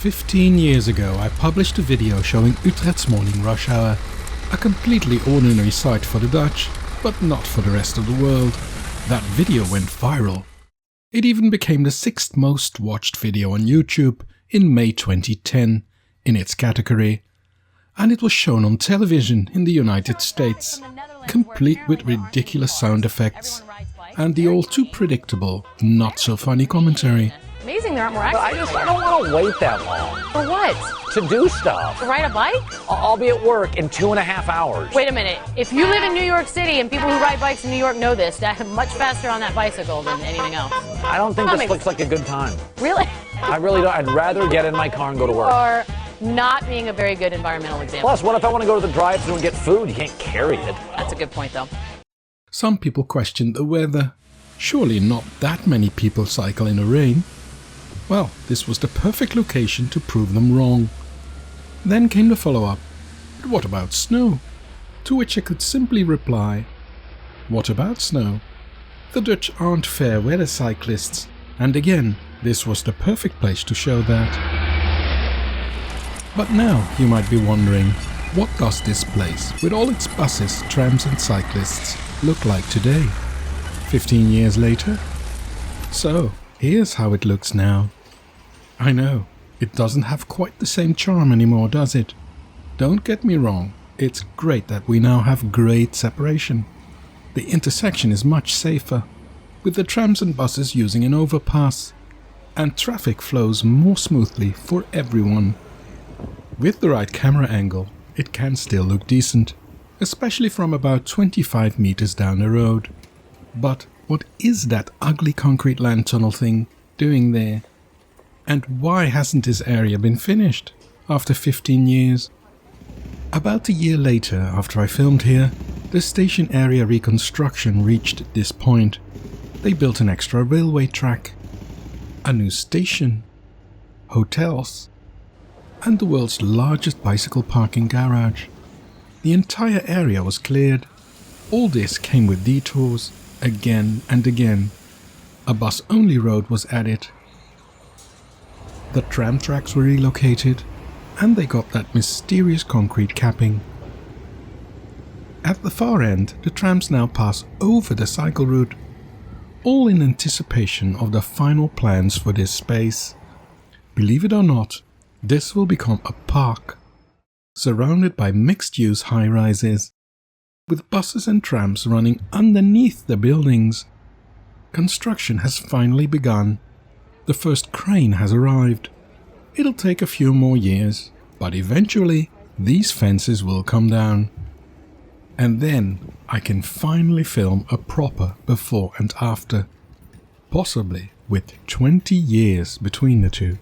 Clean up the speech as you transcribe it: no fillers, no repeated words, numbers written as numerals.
15 years ago, I published a video showing Utrecht's morning rush hour, a completely ordinary sight for the Dutch, but not for the rest of the world. That video went viral. It even became the 6th most watched video on YouTube in May 2010 in its category, and it was shown on television in the United States, complete with ridiculous sound effects and the all too predictable, not so funny commentary. Amazing there aren't more accidents. I don't want to wait that long. For what? To do stuff. To ride a bike? I'll be at work in 2.5 hours. Wait a minute. If you live in New York City, and people who ride bikes in New York know this, that much faster on that bicycle than anything else. I don't think this looks like a good time. Really? I really don't. I'd rather get in my car and go to work. Or not being a very good environmental example. Plus, what if I want to go to the drive-thru and get food? You can't carry it. That's a good point, though. Some people questioned the weather. Surely not that many people cycle in the rain. Well, this was the perfect location to prove them wrong. Then came the follow-up. But what about snow? To which I could simply reply, what about snow? The Dutch aren't fair weather cyclists, and again, this was the perfect place to show that. But now you might be wondering, what does this place, with all its buses, trams and cyclists, look like today? 15 years later? So, here's how it looks now. I know, it doesn't have quite the same charm anymore, does it? Don't get me wrong, it's great that we now have great separation. The intersection is much safer, with the trams and buses using an overpass, and traffic flows more smoothly for everyone. With the right camera angle, it can still look decent, especially from about 25 meters down the road. But what is that ugly concrete land tunnel thing doing there? And why hasn't this area been finished after 15 years? About a year later, after I filmed here, the station area reconstruction reached this point. They built an extra railway track, a new station, hotels, and the world's largest bicycle parking garage. The entire area was cleared. All this came with detours, again and again. A bus-only road was added. The tram tracks were relocated, and they got that mysterious concrete capping. At the far end, the trams now pass over the cycle route, all in anticipation of the final plans for this space. Believe it or not, this will become a park, surrounded by mixed-use high-rises, with buses and trams running underneath the buildings. Construction has finally begun. The first crane has arrived. It'll take a few more years, but eventually these fences will come down. And then I can finally film a proper before and after, possibly with 20 years between the two.